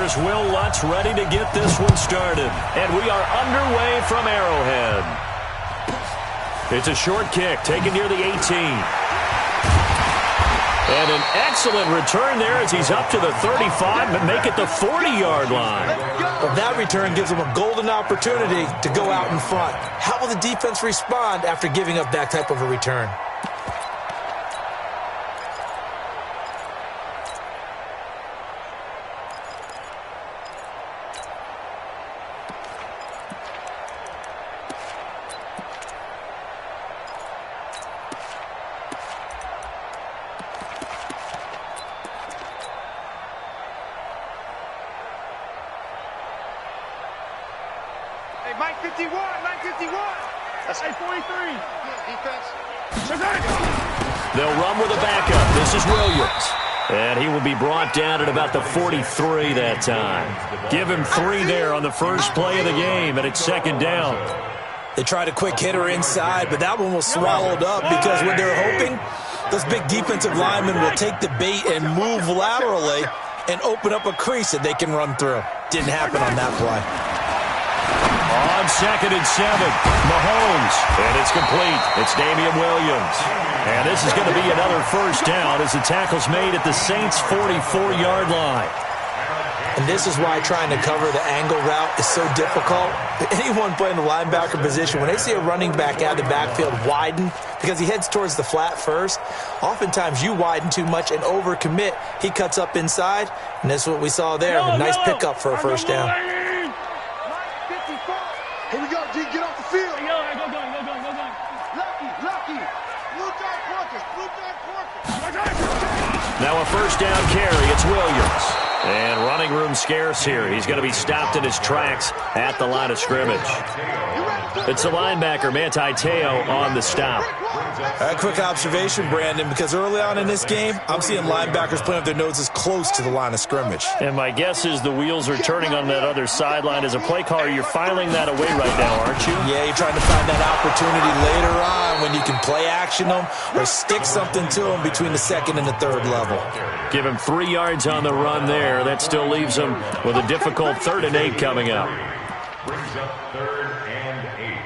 Here's Will Lutz ready to get this one started. And we are underway from Arrowhead. It's a short kick taken near the 18. And an excellent return there as he's up to the 35, but make it the 40-yard line. Well, that return gives him a golden opportunity to go out in front. How will the defense respond after giving up that type of a return? Mike 51, Mike 51. That's a 43. Defense. They'll run with a backup. This is Williams. And he will be brought down at about the 43 that time. Give him 3 there on the first play of the game, and it's second down. They tried a quick hitter inside, but that one was swallowed up because what they're hoping, those big defensive linemen will take the bait and move laterally and open up a crease that they can run through. Didn't happen on that play. On 2nd and 7, Mahomes, and it's complete. It's Damian Williams. And this is going to be another first down as the tackle's made at the Saints' 44-yard line. And this is why trying to cover the angle route is so difficult. Anyone playing the linebacker position, when they see a running back out of the backfield widen, because he heads towards the flat first, oftentimes you widen too much and overcommit. He cuts up inside, and that's what we saw there. A nice pickup for a first down. Here we go, G. Get off the field. Go going. Lucky. Blue dot Porkers. Now a first down carry. It's Williams. And running room scarce here. He's going to be stopped in his tracks at the line of scrimmage. It's the linebacker, Manti Te'o, on the stop. A quick observation, Brandon, because early on in this game, I'm seeing linebackers playing with their noses close to the line of scrimmage. And my guess is the wheels are turning on that other sideline. As a play caller, you're filing that away right now, aren't you? Yeah, you're trying to find that opportunity later on when you can play action them or stick something to them between the 2nd and the 3rd level. Give him 3 yards on the run there. That still leaves him with a difficult 3rd and 8 coming up. Brings up 3rd and 8.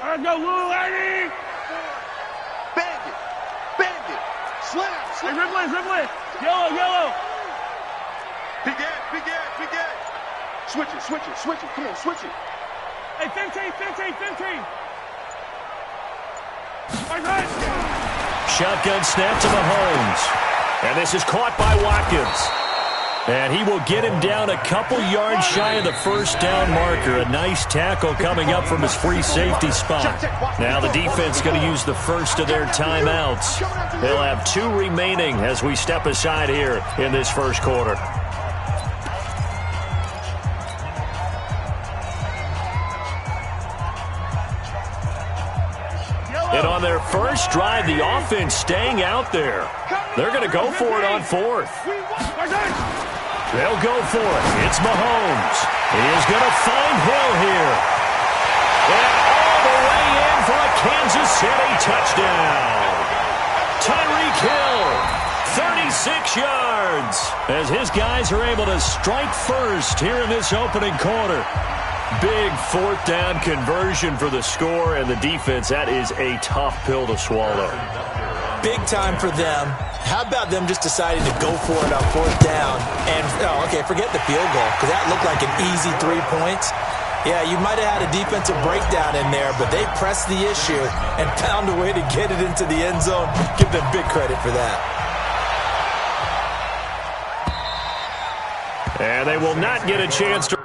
Let's go, Lou, lady! Bandit. Slam. Hey, Ripley. Yellow. Big Ed. Switch it. Come on, switch it. Hey, 15. Shotgun snap to Mahomes. And this is caught by Watkins. And he will get him down a couple yards shy of the first down marker. A nice tackle coming up from his free safety spot. Now the defense going to use the first of their timeouts. They'll have 2 remaining as we step aside here in this first quarter. And on their first drive, the offense staying out there. They're going to go for it on 4th. They'll go for it. It's Mahomes. He is going to find Hill here. And all the way in for a Kansas City touchdown. Tyreek Hill, 36 yards, as his guys are able to strike first here in this opening quarter. Big 4th down conversion for the score, and the defense, that is a tough pill to swallow. Big time for them. How about them just deciding to go for it on 4th down? And, forget the field goal, because that looked like an easy 3 points. Yeah, you might have had a defensive breakdown in there, but they pressed the issue and found a way to get it into the end zone. Give them big credit for that. And they will not get a chance to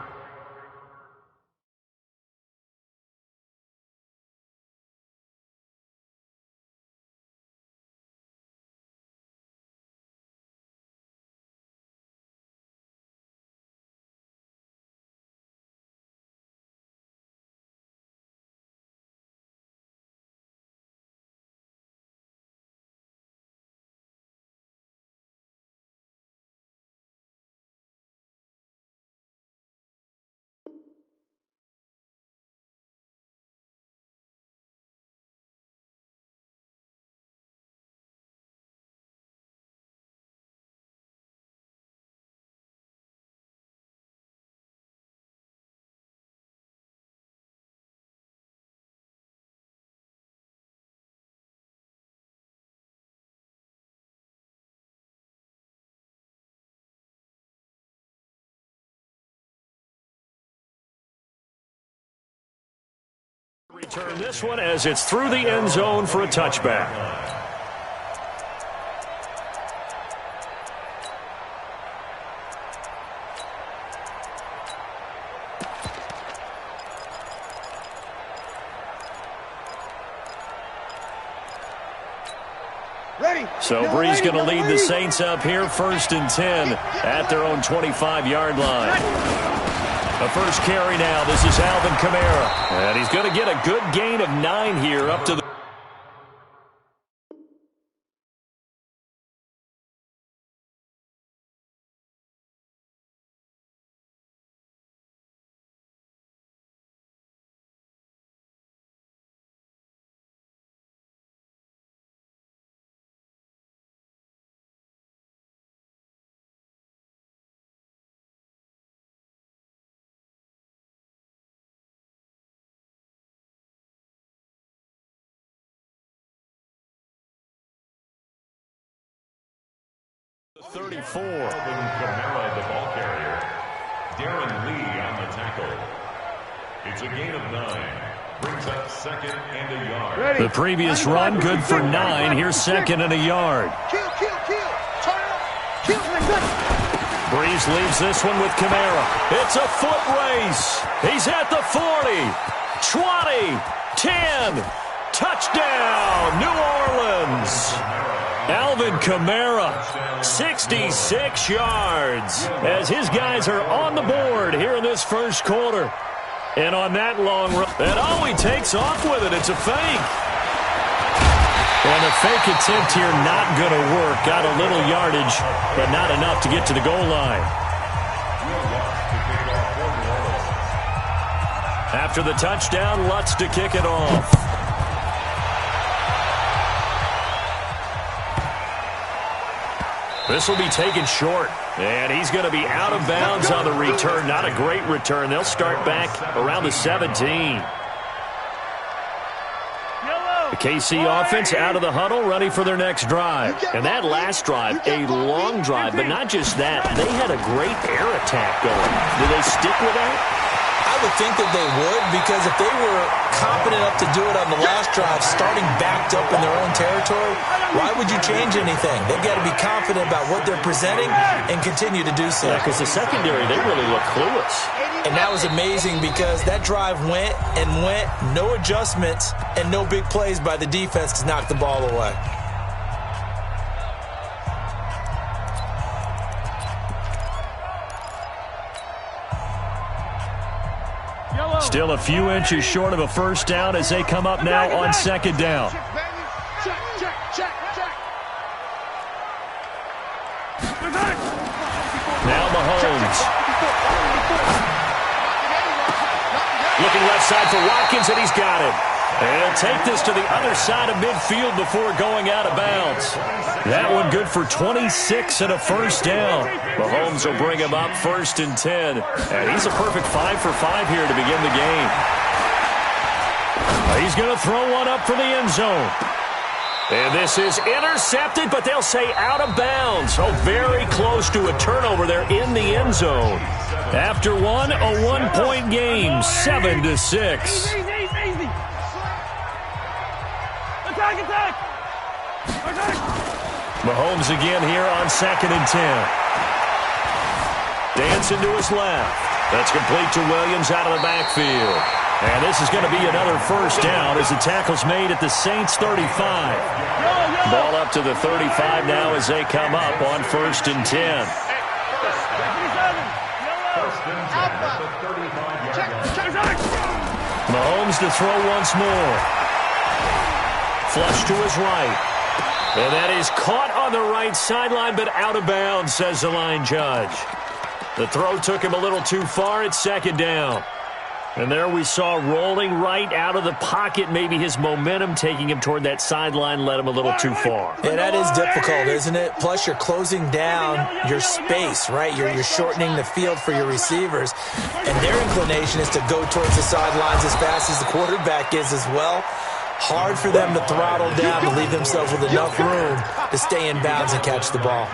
Return this one as it's through the end zone for a touchback. So Bree's going to lead the Saints up here, 1st and 10 at their own 25-yard line. The first carry now. This is Alvin Kamara. And he's going to get a good gain of 9 here up to the... The 34. Alvin Kamara, the ball carrier. Darren Lee on the tackle. It's a gain of 9. Brings up 2nd and a yard. The previous run, good for 9. Here's 2nd and a yard. Kill. Turn it up. Kill. Breeze leaves this one with Kamara. It's a foot race. He's at the 40, 20, 10. Touchdown, New Orleans. Alvin Kamara, 66 yards, as his guys are on the board here in this first quarter. And on that long run, and he takes off with it. It's a fake. And a fake attempt here not going to work. Got a little yardage, but not enough to get to the goal line. After the touchdown, Lutz to kick it off. This will be taken short, and he's going to be out of bounds on the return. Not a great return. They'll start back around the 17. The KC offense out of the huddle, ready for their next drive. And that last drive, a long drive, but not just that. They had a great air attack going. Do they stick with that? I would think that they would, because if they were competent enough to do it on the last drive, starting backed up in their own territory, why would you change anything? They've got to be confident about what they're presenting and continue to do so. Yeah, because the secondary, they really look clueless. And that was amazing because that drive went, no adjustments, and no big plays by the defense to knock the ball away. Still a few inches short of a first down as they come up now on 2nd down. Now Mahomes. Looking left side for Watkins, and he's got it. And he'll take this to the other side of midfield before going out of bounds. That one good for 26 and a first down. Mahomes will bring him up 1st and 10. And he's a perfect 5 for 5 here to begin the game. He's going to throw one up for the end zone. And this is intercepted, but they'll say out of bounds. Oh, very close to a turnover there in the end zone. After one, a 1-point game, 7-6. Attack! Mahomes again here on 2nd and 10. Dancing to his left. That's complete to Williams out of the backfield. And this is going to be another first down as the tackle's made at the Saints 35. Ball up to the 35 now as they come up on 1st and 10. Mahomes to throw once more. Flush to his right. And that is caught on the right sideline, but out of bounds, says the line judge. The throw took him a little too far at 2nd down. And there we saw rolling right out of the pocket. Maybe his momentum taking him toward that sideline led him a little too far. Yeah, that is difficult, isn't it? Plus, you're closing down your space, right? You're shortening the field for your receivers. And their inclination is to go towards the sidelines as fast as the quarterback is as well. Hard for them to throttle down to leave themselves with enough room to stay in bounds and catch the ball.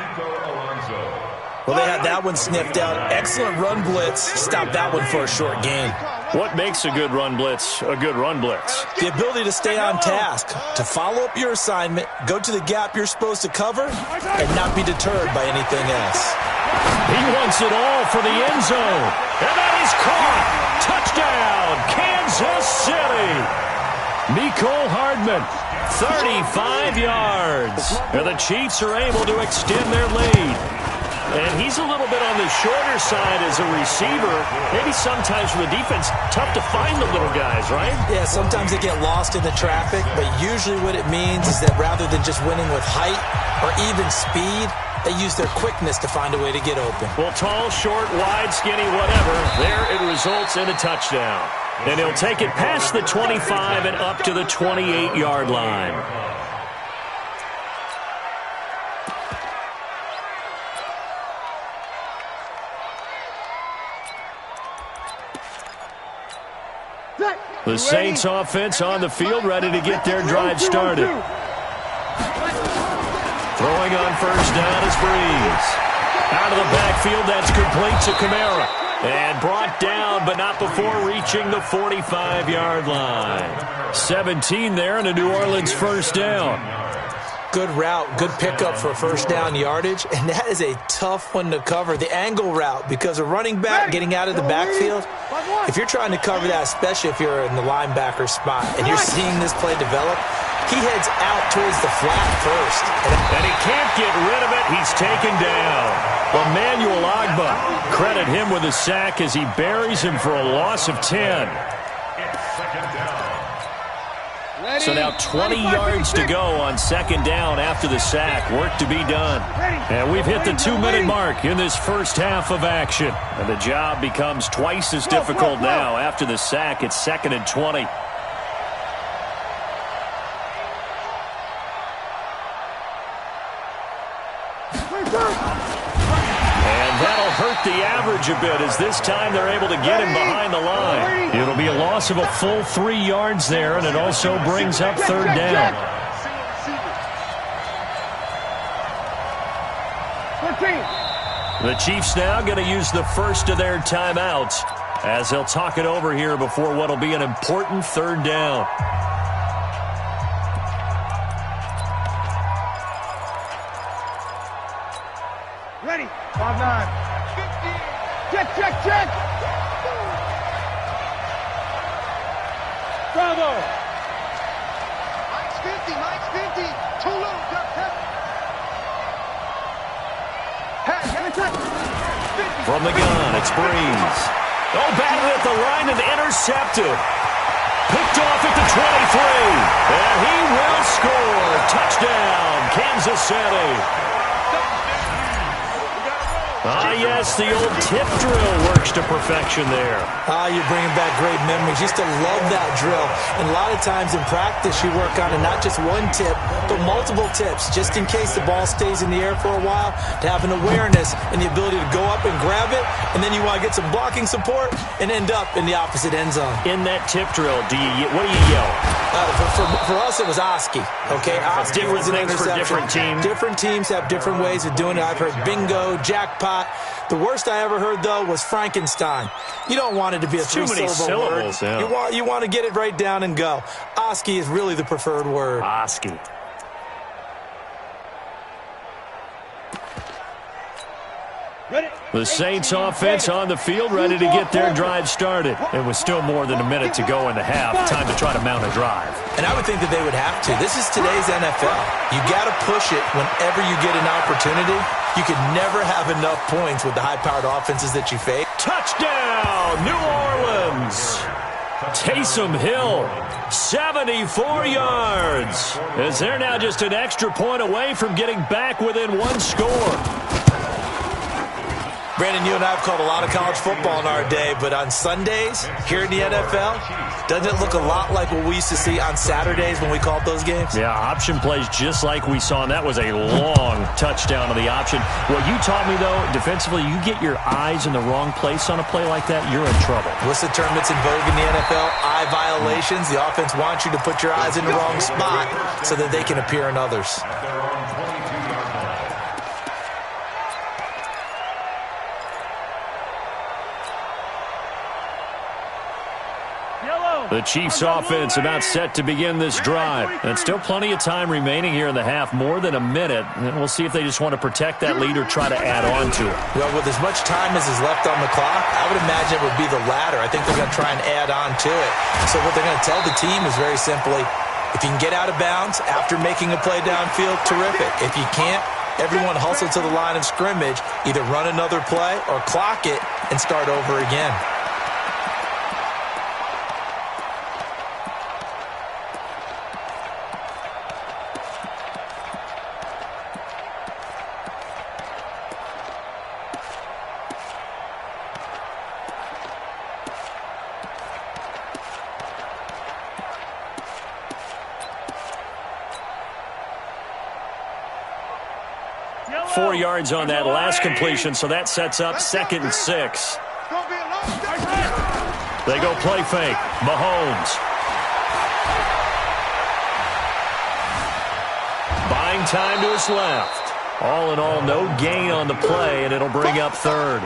Well, they had that one sniffed out. Excellent run blitz. Stopped that one for a short gain. What makes a good run blitz a good run blitz? The ability to stay on task, to follow up your assignment, go to the gap you're supposed to cover, and not be deterred by anything else. He wants it all for the end zone. And that is caught. Touchdown, Kansas City. Mecole Hardman, 35 yards. And the Chiefs are able to extend their lead. And he's a little bit on the shorter side as a receiver. Maybe sometimes for the defense, tough to find the little guys, right? Yeah, sometimes they get lost in the traffic, but usually what it means is that rather than just winning with height or even speed, they use their quickness to find a way to get open. Well, tall, short, wide, skinny, whatever, there it results in a touchdown. And he'll take it past the 25 and up to the 28-yard line. The Saints offense on the field, ready to get their drive started. Throwing on first down is Breeze. Out of the backfield, that's complete to Kamara. And brought down, but not before reaching the 45-yard line. 17 there and a New Orleans first down. Good route, good pickup for first down yardage, and that is a tough one to cover, the angle route, because a running back getting out of the backfield, if you're trying to cover that, especially if you're in the linebacker spot and you're seeing this play develop, he heads out towards the flat first. And he can't get rid of it. He's taken down. Emmanuel Ogbah, credit him with a sack as he buries him for a loss of 10. So now 20 yards to go on second down after the sack. Work to be done. And we've hit the 2-minute mark in this first half of action. And the job becomes twice as difficult now after the sack. It's 2nd and 20. And that'll hurt the average a bit as this time they're able to get him behind the line. It'll be a loss of a full 3 yards there, and it also brings up third down. The Chiefs now going to use the first of their timeouts as they'll talk it over here before what will be an important third down. Ready. 5-9. Check. Bravo. Mike's 50. Too low. From the gun, it's Breeze. Oh, batted at the line and intercepted. Picked off at the 23. And he will score. Touchdown, Kansas City. Yes, the old tip drill works to perfection there. You're bringing back great memories. Used to love that drill. And a lot of times in practice, you work on it, not just one tip, but multiple tips, just in case the ball stays in the air for a while, to have an awareness and the ability to go up and grab it, and then you want to get some blocking support and end up in the opposite end zone. In that tip drill, what do you yell? For us, it was Oski. Okay, Oski was an interception. Different teams. Different teams have different ways of doing it. I've heard bingo, jackpot. The worst I ever heard, though, was Frankenstein. You don't want it to be a three-syllable word. Yeah. You want to get it right down and go. Oski is really the preferred word. Oski. The Saints offense on the field, ready to get their drive started. It was still more than a minute to go in the half. Time to try to mount a drive. And I would think that they would have to. This is today's NFL. You got to push it whenever you get an opportunity. You can never have enough points with the high-powered offenses that you face. Touchdown, New Orleans. Taysom Hill, 74 yards. As they're now just an extra point away from getting back within one score. Brandon, you and I have called a lot of college football in our day, but on Sundays here in the NFL, doesn't it look a lot like what we used to see on Saturdays when we called those games? Yeah, option plays just like we saw, and that was a long touchdown on the option. What you taught me, though, defensively, you get your eyes in the wrong place on a play like that, you're in trouble. What's the term that's in vogue in the NFL? Eye violations. The offense wants you to put your eyes in the wrong spot so that they can appear in others. The Chiefs offense about set to begin this drive. And still plenty of time remaining here in the half, more than a minute. And we'll see if they just want to protect that lead or try to add on to it. Well, with as much time as is left on the clock, I would imagine it would be the latter. I think they're going to try and add on to it. So what they're going to tell the team is very simply, if you can get out of bounds after making a play downfield, terrific. If you can't, everyone hustle to the line of scrimmage, either run another play or clock it and start over again. 4 yards on that last completion, so that sets up 2nd and 6. They go play fake. Mahomes. Buying time to his left. All in all, no gain on the play, and it'll bring up 3rd.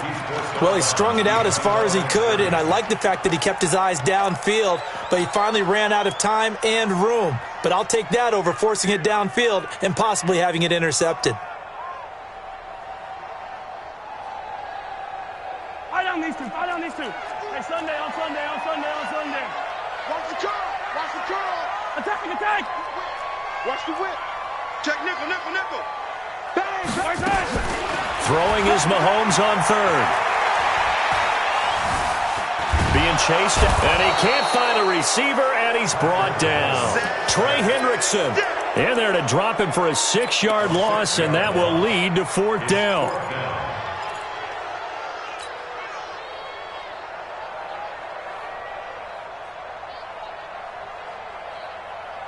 Well, he strung it out as far as he could, and I like the fact that he kept his eyes downfield, but he finally ran out of time and room. But I'll take that over forcing it downfield and possibly having it intercepted. These two. Hey, Sunday. Watch the curl. Attack. Watch the whip. Check nickel. Bang. Throwing is Mahomes on 3rd. Being chased, and he can't find a receiver, and he's brought down. Trey Hendrickson in there to drop him for a 6-yard loss, and that will lead to 4th down.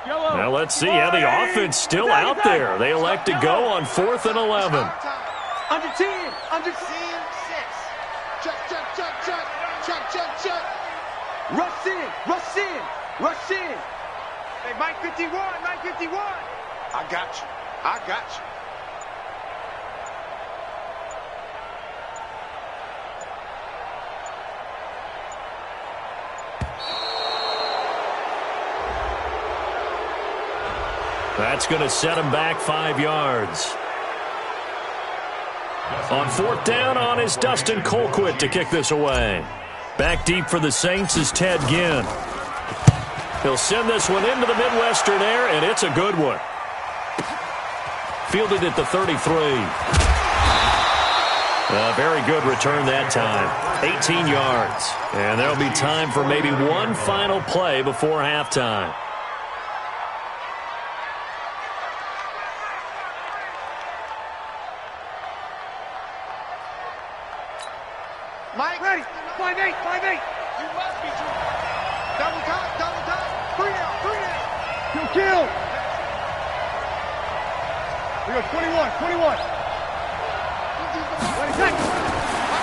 Now let's see how the offense still out there. They elect to go on 4th and 11. Under 10. Under 10. 6. Check. Rush in. Hey, Mike 51. I got you. That's going to set him back 5 yards. On 4th down on is Dustin Colquitt to kick this away. Back deep for the Saints is Ted Ginn. He'll send this one into the Midwestern air, and it's a good one. Fielded at the 33. A very good return that time. 18 yards. And there'll be time for maybe one final play before halftime. Mike, ready. 5-8. You must be true. Double time. 3 down. Kill. We go 21.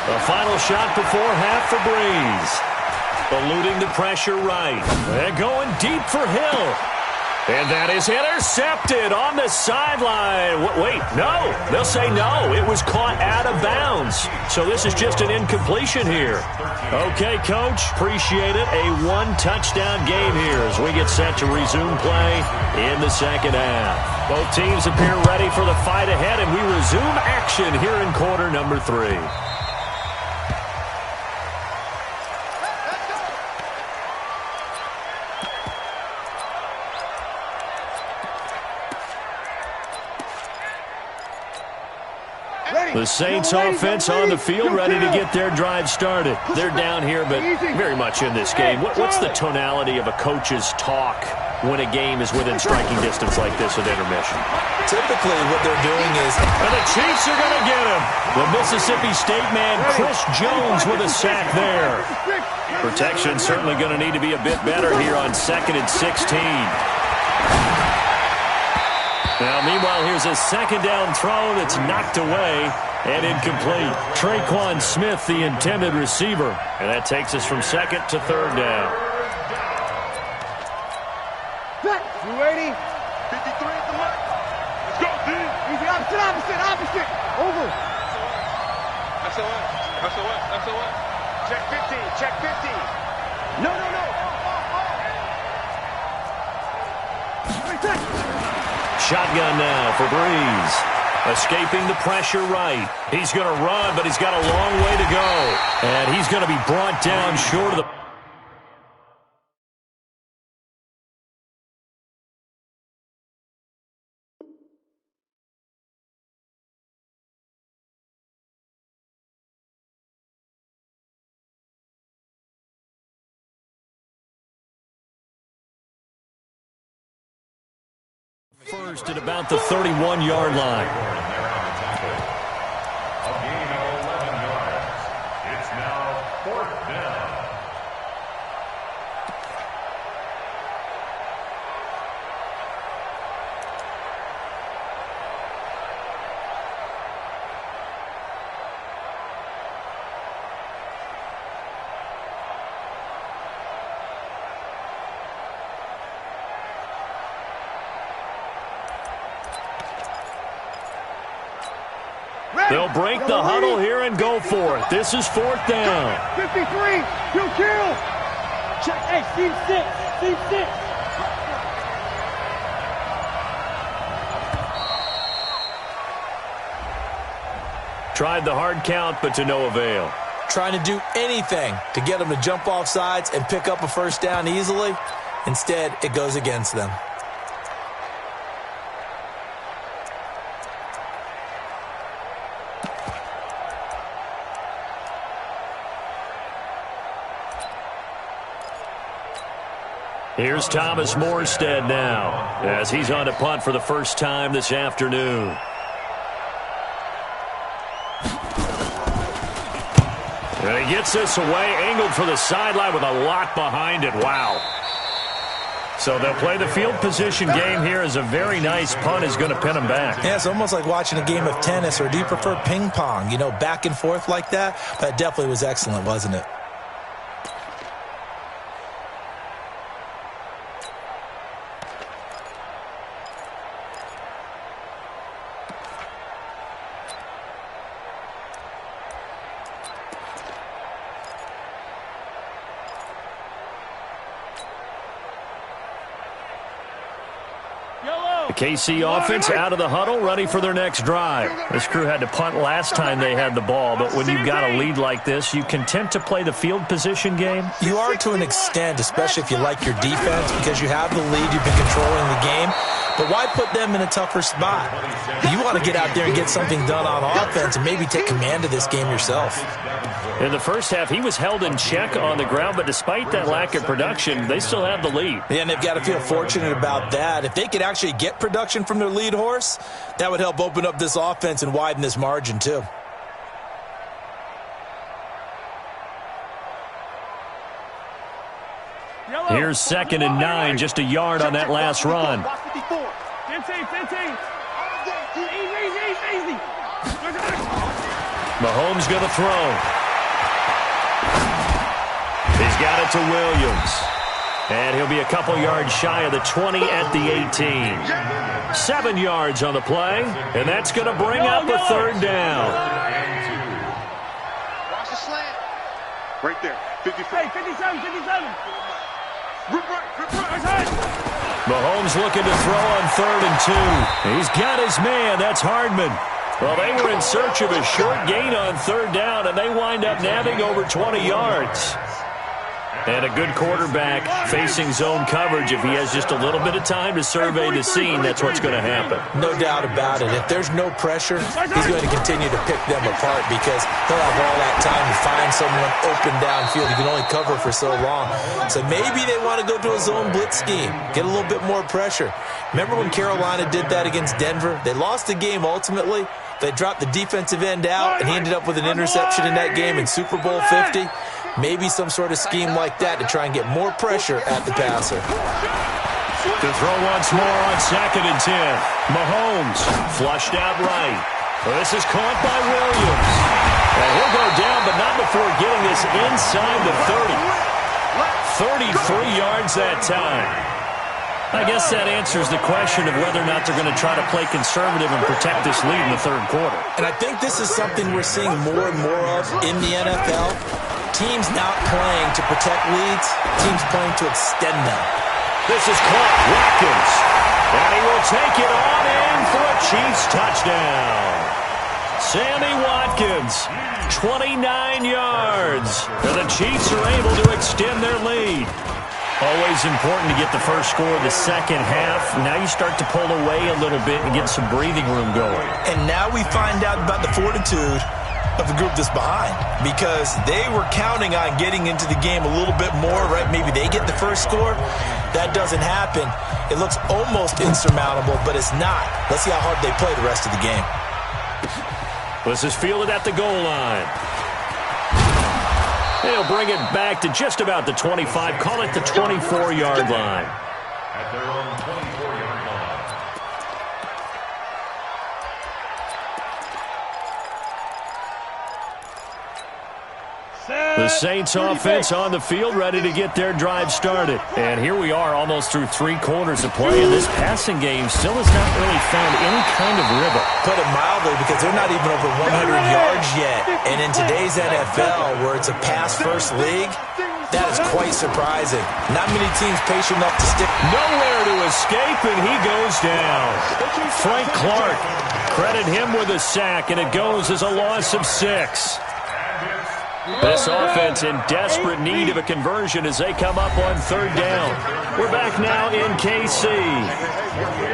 The final shot before half for Breeze. Eluding the pressure right. They're going deep for Hill. And that is intercepted on the sideline. Wait, no. They'll say no. It was caught out of bounds. So this is just an incompletion here. Okay, Coach. Appreciate it. A 1-touchdown game here as we get set to resume play in the 2nd half. Both teams appear ready for the fight ahead, and we resume action here in quarter number 3. The Saints offense on the field, ready to get their drive started. They're down here, but very much in this game. What's the tonality of a coach's talk when a game is within striking distance like this at intermission? Typically, what they're doing is... And the Chiefs are going to get him. The Mississippi State man, Chris Jones, with a sack there. Protection certainly going to need to be a bit better here on 2nd and 16. Now, meanwhile, here's a 2nd down throw that's knocked away and incomplete. Traquan Smith, the intended receiver. And that takes us from 2nd to 3rd down. 280. 53 at the mark. Let's go, D. Easy, opposite. Over. SOS. Check 50. No. Shotgun now for Breeze. Escaping the pressure right. He's going to run, but he's got a long way to go. And he's going to be brought down short of the... First at about the 31-yard line. A gain of 11 yards. It's now 4th down. They'll break the huddle here and go for it. This is 4th down. 53, kill. Check, hey, team 6. Tried the hard count, but to no avail. Trying to do anything to get them to jump off sides and pick up a first down easily. Instead, it goes against them. Here's Thomas Morstead now, as he's on to punt for the first time this afternoon. And he gets this away, angled for the sideline with a lot behind it. Wow. So they'll play the field position game here as a very nice punt is going to pin them back. Yeah, it's almost like watching a game of tennis, or do you prefer ping pong? You know, back and forth like that? That definitely was excellent, wasn't it? KC offense out of the huddle, ready for their next drive. This crew had to punt last time they had the ball, but when you've got a lead like this, you content to play the field position game? You are to an extent, especially if you like your defense, because you have the lead, you've been controlling the game. But why put them in a tougher spot? You want to get out there and get something done on offense and maybe take command of this game yourself. In the first half, he was held in check on the ground, but despite that lack of production, they still have the lead. Yeah, and they've got to feel fortunate about that. If they could actually get production from their lead horse, that would help open up this offense and widen this margin too. Here's 2nd and 9, just a yard on that last run. 15. Easy. Mahomes going to throw. He's got it to Williams. And he'll be a couple yards shy of the 20 at the 18. 7 yards on the play, and that's going to bring up a 3rd down. Watch the slant. Right there. 54. Hey, 57. Mahomes looking to throw on 3rd and 2. He's got his man. That's Hardman. Well, they were in search of a short gain on 3rd down, and they wind up nabbing over 20 yards. And a good quarterback facing zone coverage. If he has just a little bit of time to survey the scene, that's what's going to happen. No doubt about it. If there's no pressure, he's going to continue to pick them apart because he'll have all that time to find someone open downfield. He can only cover for so long. So maybe they want to go to a zone blitz scheme, get a little bit more pressure. Remember when Carolina did that against Denver? They lost the game ultimately. They dropped the defensive end out, and he ended up with an interception in that game in Super Bowl 50. Maybe some sort of scheme like that to try and get more pressure at the passer. To throw once more on 2nd and 10. Mahomes flushed out right. Well, this is caught by Williams. And he'll go down, but not before getting this inside the 30. 33 yards that time. I guess that answers the question of whether or not they're going to try to play conservative and protect this lead in the 3rd quarter. And I think this is something we're seeing more and more of in the NFL. Teams not playing to protect leads, teams playing to extend them. This is caught. Watkins. And take it on in for a Chiefs touchdown. Sammy Watkins, 29 yards. And the Chiefs are able to extend their lead. Always important to get the first score of the second half. Now you start to pull away a little bit and get some breathing room going. And now we find out about the fortitude of the group that's behind, because they were counting on getting into the game a little bit more, right? Maybe they get the first score. That doesn't happen. It looks almost insurmountable, but it's not. Let's see how hard they play the rest of the game. This is fielded at the goal line. They'll bring it back to just about the 25. Call it the 24-yard line. At their own 24-yard line. The Saints offense on the field, ready to get their drive started. And here we are almost through 3 quarters of play, and this passing game still has not really found any kind of rhythm. Put it mildly, because they're not even over 100 yards yet. And in today's NFL, where it's a pass-first league, that is quite surprising. Not many teams patient enough to stick. Nowhere to escape, and he goes down. Frank Clark, credit him with a sack, and it goes as a loss of 6. This offense in desperate need of a conversion as they come up on 3rd down. We're back now in KC.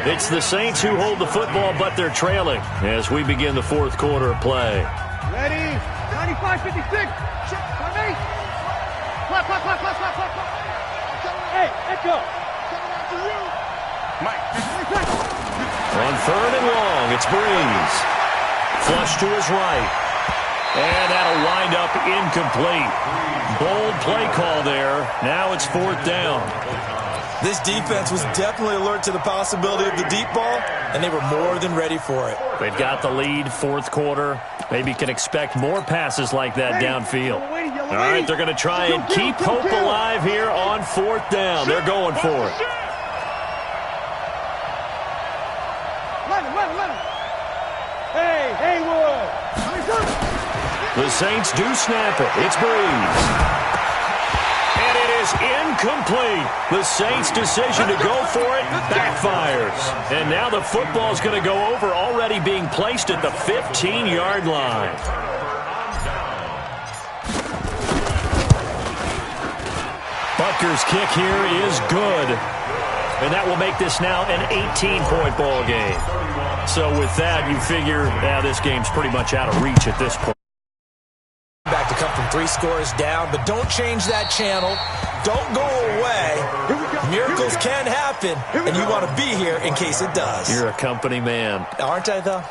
It's the Saints who hold the football, but they're trailing as we begin the 4th quarter of play. Ready? 95-56. Check. On me. Clap. Hey, echo. Mike. On 3rd and long, it's Breeze. Flush to his right. And that'll wind up incomplete. Bold play call there. Now it's 4th down. This defense was definitely alert to the possibility of the deep ball, and they were more than ready for it. They've got the lead, 4th quarter. Maybe can expect more passes like that downfield. All right, they're going to try and keep hope alive here on 4th down. They're going for it. Let him. Hey, Haywood. The Saints do snap it. It's Breeze. And it is incomplete. The Saints' decision to go for it backfires. And now the football's going to go over, already being placed at the 15-yard line. Butker's kick here is good. And that will make this now an 18-point ball game. So with that, you figure this game's pretty much out of reach at this point. Back to come from 3 scores down, but don't change that channel. Don't go away. Miracles can happen, and you want to be here in case it does. You're a company man. Aren't I, though?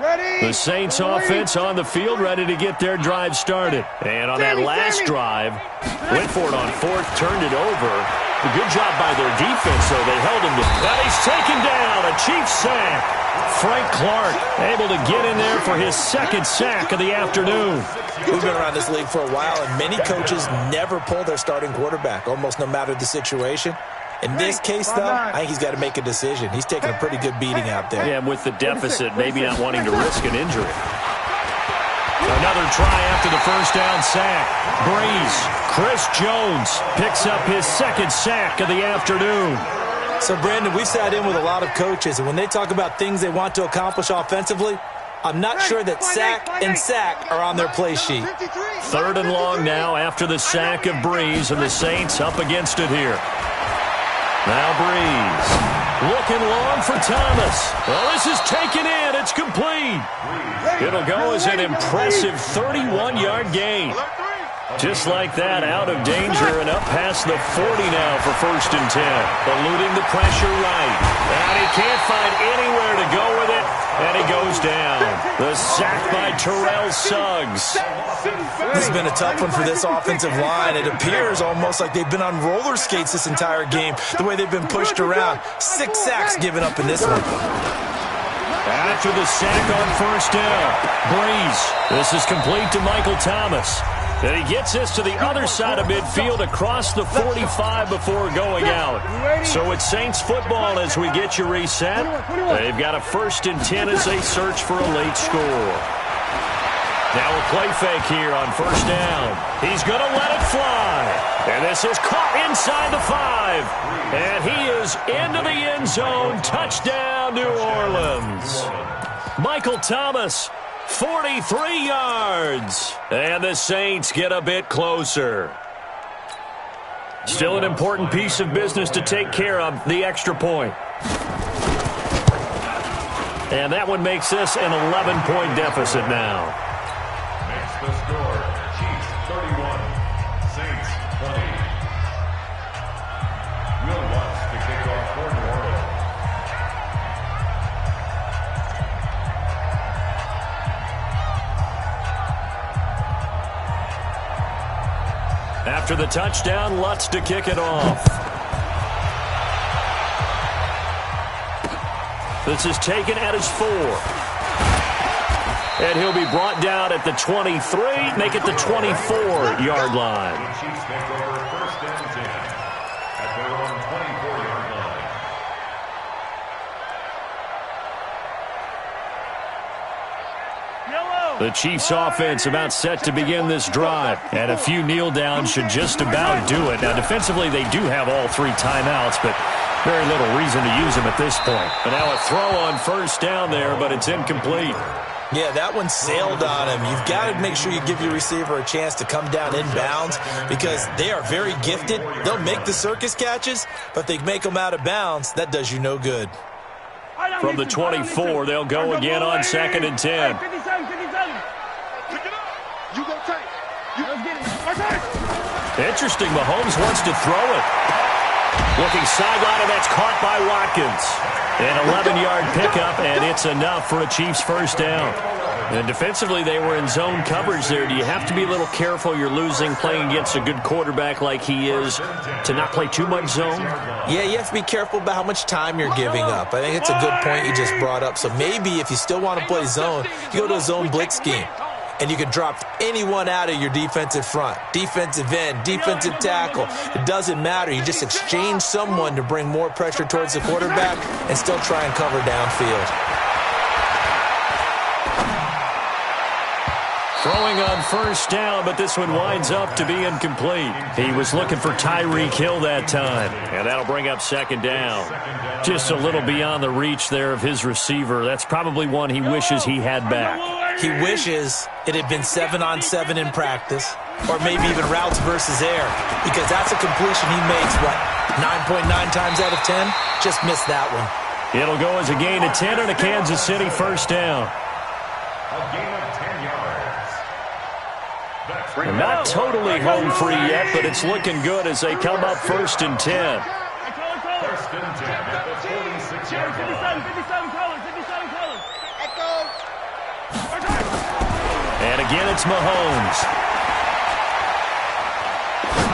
Ready? The Saints offense on the field, ready to get their drive started. And on that last drive, went for it on 4th, turned it over. A good job by their defense, though. They held him to... Now he's taken down. A Chiefs sack. Frank Clark able to get in there for his 2nd sack of the afternoon. We've been around this league for a while, and many coaches never pull their starting quarterback, almost no matter the situation. In this case, though, I think he's got to make a decision. He's taking a pretty good beating out there. Yeah, and with the deficit, maybe not wanting to risk an injury. Another try after the 1st down sack. Breeze, Chris Jones picks up his 2nd sack of the afternoon. So, Brandon, we've sat in with a lot of coaches, and when they talk about things they want to accomplish offensively, I'm not sure that sack and sack are on their play sheet. 3rd and long now after the sack of Breeze, and the Saints up against it here. Now Breeze, looking long for Thomas. Well, this is taken in. It's complete. It'll go as an impressive 31-yard gain. Just like that, out of danger and up past the 40 now for 1st and 10. Eluding the pressure right. And he can't find anywhere to go with it, and he goes down. The sack by Terrell Suggs. This has been a tough one for this offensive line. It appears almost like they've been on roller skates this entire game, the way they've been pushed around. 6 sacks given up in this one. After the sack on 1st down, Breeze. This is complete to Michael Thomas. And he gets this to the other side of midfield across the 45 before going out. So it's Saints football as we get you reset. They've got a 1st and 10 as they search for a late score. Now a play fake here on first down. He's going to let it fly. And this is caught inside the 5. And he is into the end zone. Touchdown, New Orleans. Michael Thomas, 43 yards. And the Saints get a bit closer. Still an important piece of business to take care of, the extra point. And that one makes this an 11-point deficit now. Makes the score, Chiefs 31, Saints 20. Will Lutz to kick off for New Orleans. After the touchdown, Lutz to kick it off. This is taken at his 4. And he'll be brought down at the 23, make it the 24-yard line. The Chiefs take over first and 10 at their own 24-yard line. The Chiefs offense about set to begin this drive. And a few kneel downs should just about do it. Now defensively they do have all 3 timeouts, but very little reason to use them at this point. But now a throw on first down there, but it's incomplete. Yeah, that one sailed on him. You've got to make sure you give your receiver a chance to come down inbounds because they are very gifted. They'll make the circus catches, but they make them out of bounds. That does you no good. From the 24, they'll go again on 2nd and 10. Interesting, Mahomes wants to throw it. Looking sideline, and that's caught by Watkins. An 11-yard pickup, and it's enough for a Chiefs first down. And defensively, they were in zone coverage there. Do you have to be a little careful? You're losing, playing against a good quarterback like he is, to not play too much zone? Yeah, you have to be careful about how much time you're giving up. I think it's a good point you just brought up. So maybe if you still want to play zone, you go to a zone blitz scheme. And you can drop anyone out of your defensive front, defensive end, defensive tackle. It doesn't matter. You just exchange someone to bring more pressure towards the quarterback and still try and cover downfield. Throwing on first down, but this one winds up to be incomplete. He was looking for Tyreek Hill that time, and that'll bring up 2nd down. Just a little beyond the reach there of his receiver. That's probably one he wishes he had back. He wishes it had been 7-on-7 in practice, or maybe even routes versus air, because that's a completion he makes, 9.9 times out of 10? Just missed that one. It'll go as a gain of 10 and a Kansas City first down. A gain of 10 yards. That's They're not totally home free yet, but it's looking good as they come up 1st and 10. first and 10 at the 46-yard line. 57 colors. And again, it's Mahomes.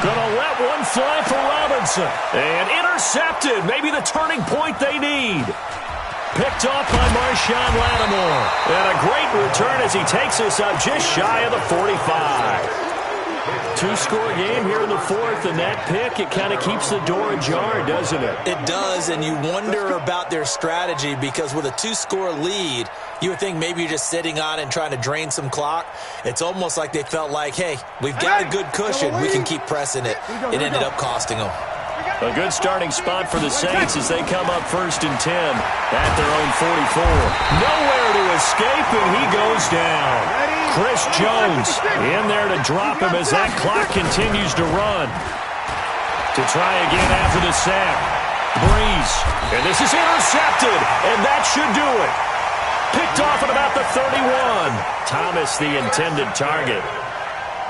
Gonna let one fly for Robinson. And intercepted. Maybe the turning point they need. Picked off by Marshawn Lattimore. And a great return as he takes us up just shy of the 45. 2-score game here in the 4th, and that pick, it kind of keeps the door ajar, doesn't it? It does, and you wonder about their strategy because with a 2-score lead, you would think maybe you're just sitting on and trying to drain some clock. It's almost like they felt like, hey, we've got a good cushion. We can keep pressing it. It ended up costing them. A good starting spot for the Saints as they come up 1st and 10 at their own 44. Nowhere to escape, and he goes down. Chris Jones in there to drop him as that clock continues to run. To try again after the sack. Breeze. And this is intercepted, and that should do it. Picked off at about the 31. Thomas, the intended target.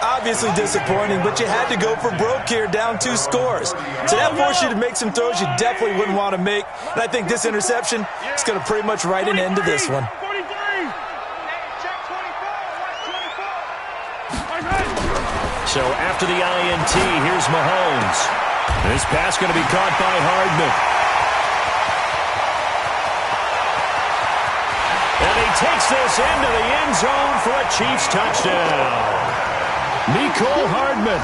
Obviously disappointing, but you had to go for broke here, down 2 scores. So that forced you to make some throws you definitely wouldn't want to make. And I think this interception is going to pretty much write an end to this one. So after the INT, here's Mahomes. This pass going to be caught by Hardman. And he takes this into the end zone for a Chiefs touchdown. Mecole Hardman